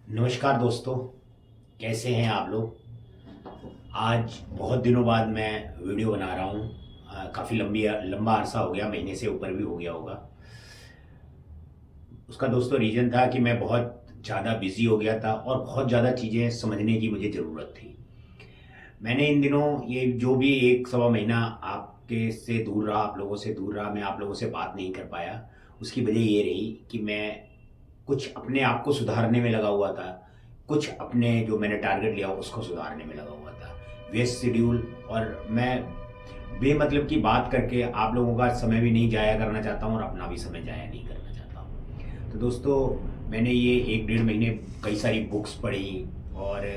नमस्कार दोस्तों। कैसे हैं आप लोग। आज बहुत दिनों बाद मैं वीडियो बना रहा हूँ। काफ़ी लंबा अरसा हो गया, महीने से ऊपर भी हो गया होगा। उसका दोस्तों रीज़न था कि मैं बहुत ज़्यादा बिज़ी हो गया था और बहुत ज़्यादा चीज़ें समझने की मुझे ज़रूरत थी। मैंने इन दिनों ये जो भी एक सवा महीना आपके से दूर रहा, आप लोगों से दूर रहा, मैं आप लोगों से बात नहीं कर पाया। उसकी वजह ये रही कि मैं कुछ अपने आप को सुधारने में लगा हुआ था। कुछ अपने जो मैंने टारगेट लिया उसको सुधारने में लगा हुआ था। व्यस्त शेड्यूल, और मैं बेमतलब की बात करके आप लोगों का समय भी नहीं जाया करना चाहता हूँ और अपना भी समय जाया नहीं करना चाहता हूँ। तो दोस्तों, मैंने ये 1 डेढ़ महीने कई सारी बुक्स पढ़ी, और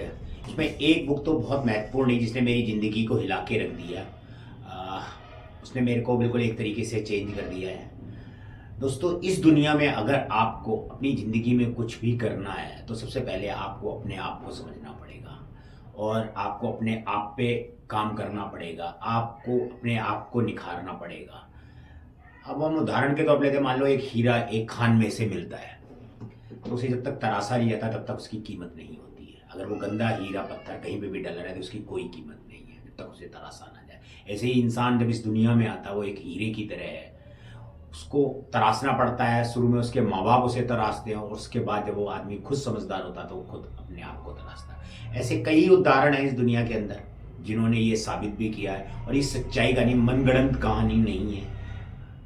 उसमें एक बुक तो बहुत महत्वपूर्ण है जिसने मेरी ज़िंदगी को हिला के रख दिया। आ, उसने मेरे को बिल्कुल एक तरीके से चेंज कर दिया है। दोस्तों, इस दुनिया में अगर आपको अपनी ज़िंदगी में कुछ भी करना है तो सबसे पहले आपको अपने आप को समझना पड़ेगा और आपको अपने आप पे काम करना पड़ेगा। आपको अपने आप को निखारना पड़ेगा। अब हम उदाहरण के तौर पर लेते हैं, मान लो एक हीरा एक खान में से मिलता है, तो उसे जब तक तराशा नहीं जाता तब तक उसकी कीमत नहीं होती है। अगर वो गंदा हीरा पत्थर कहीं पे भी डला रहे तो उसकी कोई कीमत नहीं है जब तक उसे तराशा ना जाए। ऐसे ही इंसान जब इस दुनिया में आता है वो एक हीरे की तरह है। उसको तराशना पड़ता है। शुरू में उसके माँ बाप उसे तराशते हैं और उसके बाद जब वो आदमी खुद समझदार होता है तो वो खुद अपने आप को तराशता है। ऐसे कई उदाहरण हैं इस दुनिया के अंदर जिन्होंने ये साबित भी किया है। और ये सच्चाई का नहीं, मनगढ़ंत कहानी नहीं है,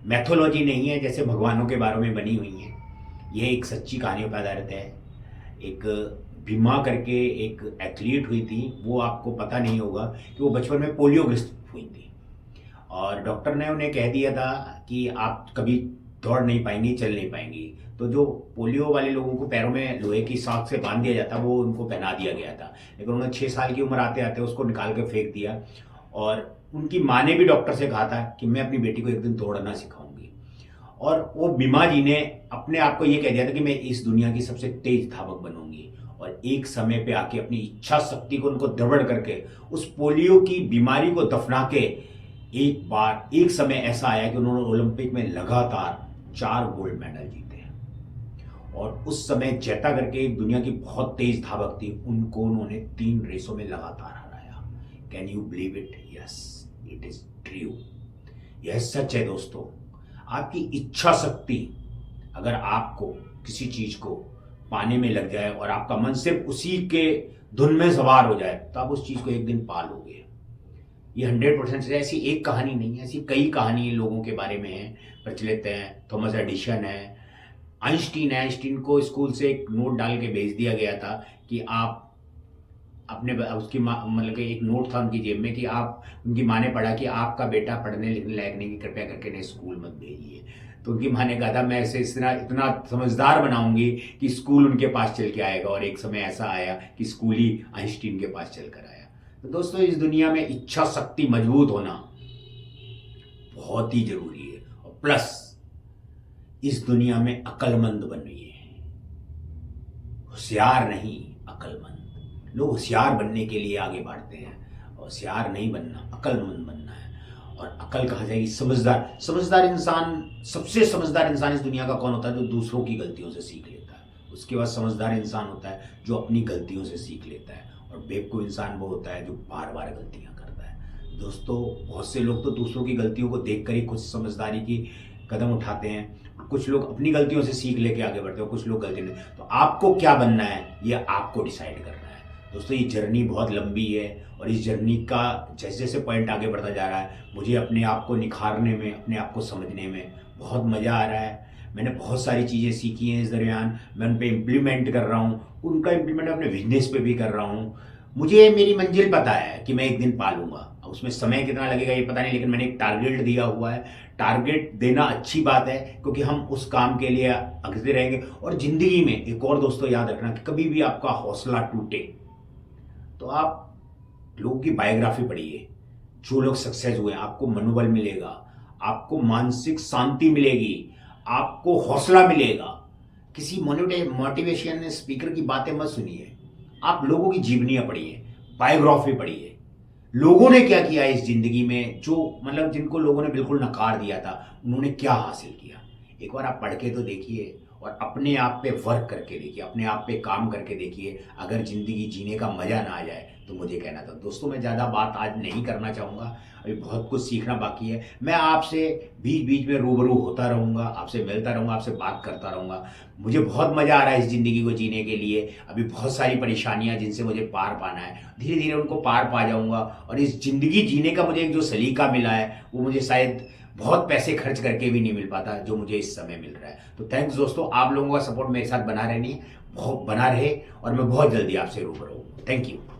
मैथोलॉजी नहीं है जैसे भगवानों के बारे में बनी हुई है। ये एक सच्ची कहानियों पर आधारित है। एक बीमा करके एक एथलीट हुई थी, वो आपको पता नहीं होगा कि वो बचपन में पोलियो ग्रस्त हुई थी, और डॉक्टर ने उन्हें कह दिया था कि आप कभी दौड़ नहीं पाएंगी, चल नहीं पाएंगी। तो जो पोलियो वाले लोगों को पैरों में लोहे की साख से बांध दिया जाता वो उनको पहना दिया गया था, लेकिन उन्होंने 6 साल की उम्र आते आते उसको निकाल के फेंक दिया। और उनकी माँ ने भी डॉक्टर से कहा था कि मैं अपनी बेटी को एक दिन दौड़ना सिखाऊंगी। और वो बीमा जी ने अपने आप को ये कह दिया था कि मैं इस दुनिया की सबसे तेज धावक बनूंगी। और एक समय पे आके अपनी इच्छा शक्ति को उनको दृढ़ करके उस पोलियो की बीमारी को दफना के एक बार एक समय ऐसा आया कि उन्होंने ओलंपिक में लगातार 4 गोल्ड मेडल जीते। और उस समय जैता करके एक दुनिया की बहुत तेज धावक थी, उनको उन्होंने 3 रेसों में लगातार हराया। Can you believe it? Yes, it is true. यह सच है दोस्तों। आपकी इच्छा शक्ति अगर आपको किसी चीज को पाने में लग जाए और आपका मन सिर्फ उसी के धुन में सवार हो जाए तो आप उस चीज को एक दिन पा लोगे। ये 100% से ऐसी एक कहानी नहीं है, ऐसी कई कहानी लोगों के बारे में है, प्रचलित हैं। थॉमस एडिशन है, आइंस्टीन है। आइंस्टीन को स्कूल से एक नोट डाल के भेज दिया गया था कि आप अपने उसकी माँ, मतलब कि एक नोट था उनकी जेब में कि आप, उनकी माँ ने पढ़ा कि आपका बेटा पढ़ने लिखने लायक नहीं, कि कृपया करके इन्हें स्कूल मत भेजिए। तो उनकी माँ ने कहा था मैं इसे इतना इतना समझदार बनाऊंगी कि स्कूल उनके पास चल के आएगा। और एक समय ऐसा आया कि स्कूल ही आइंस्टीन के पास चल कर आया। तो दोस्तों, इस दुनिया में इच्छा शक्ति मजबूत होना बहुत ही जरूरी है। और प्लस इस दुनिया में अक्लमंद बनिए, होशियार नहीं, अक्लमंद। लोग होशियार बनने के लिए आगे बढ़ते हैं, होशियार नहीं बनना, अक्लमंद बनना है। और अकल कहाँ जाएगी? समझदार। समझदार इंसान, सबसे समझदार इंसान इस दुनिया का कौन होता है? जो दूसरों की गलतियों से सीख लेता है। उसके बाद समझदार इंसान होता है जो अपनी गलतियों से सीख लेता है। और बेवकूफ़ इंसान वो होता है जो बार बार गलतियां करता है। दोस्तों, बहुत से लोग तो दूसरों की गलतियों को देखकर ही कुछ समझदारी की कदम उठाते हैं। कुछ लोग अपनी गलतियों से सीख लेके आगे बढ़ते हैं, कुछ लोग गलती नहीं। तो आपको क्या बनना है ये आपको डिसाइड करना है। दोस्तों, ये जर्नी बहुत लंबी है और इस जर्नी का जैसे जैसे पॉइंट आगे बढ़ता जा रहा है मुझे अपने आप को निखारने में, अपने आप को समझने में बहुत मज़ा आ रहा है। मैंने बहुत सारी चीज़ें सीखी हैं इस दरमियान, मैं उन पर इम्प्लीमेंट कर रहा हूँ, उनका इम्प्लीमेंट अपने बिजनेस पे भी कर रहा हूँ। मुझे मेरी मंजिल पता है कि मैं एक दिन पालूंगा। उसमें समय कितना लगेगा ये पता नहीं, लेकिन मैंने एक टारगेट दिया हुआ है। टारगेट देना अच्छी बात है क्योंकि हम उस काम के लिए अगते रहेंगे। और ज़िंदगी में एक और दोस्तों याद रखना कि कभी भी आपका हौसला टूटे तो आप लोगों की बायोग्राफी पढ़िए। जो लोग सक्सेस हुए आपको मनोबल मिलेगा, आपको मानसिक शांति मिलेगी, आपको हौसला मिलेगा। किसी मोटिवेशन स्पीकर की बातें मत सुनिए, आप लोगों की जीवनियां पढ़िए, बायोग्राफी पढ़िए। लोगों ने क्या किया इस जिंदगी में, जो जिनको लोगों ने बिल्कुल नकार दिया था, उन्होंने क्या हासिल किया। एक बार आप पढ़ के तो देखिए और अपने आप पे वर्क करके देखिए, अपने आप पे काम करके देखिए। अगर ज़िंदगी जीने का मज़ा ना आ जाए तो मुझे कहना था। दोस्तों, मैं ज़्यादा बात आज नहीं करना चाहूँगा, अभी बहुत कुछ सीखना बाकी है। मैं आपसे बीच-बीच में रूबरू होता रहूँगा, आपसे मिलता रहूँगा, आपसे बात करता रहूँगा। मुझे बहुत मज़ा आ रहा है इस ज़िंदगी को जीने के लिए। अभी बहुत सारी परेशानियाँ जिनसे मुझे पार पाना है, धीरे-धीरे उनको पार पा जाऊँगा और इस ज़िंदगी जीने का मुझे एक जो सलीका मिला है, वो मुझे शायद बहुत पैसे खर्च करके भी नहीं मिल पाता, जो मुझे इस समय मिल रहा है। तो थैंक्स दोस्तों, आप लोगों का सपोर्ट मेरे साथ बना रहे और मैं बहुत जल्दी आपसे रूबरू हूँ। Thank you.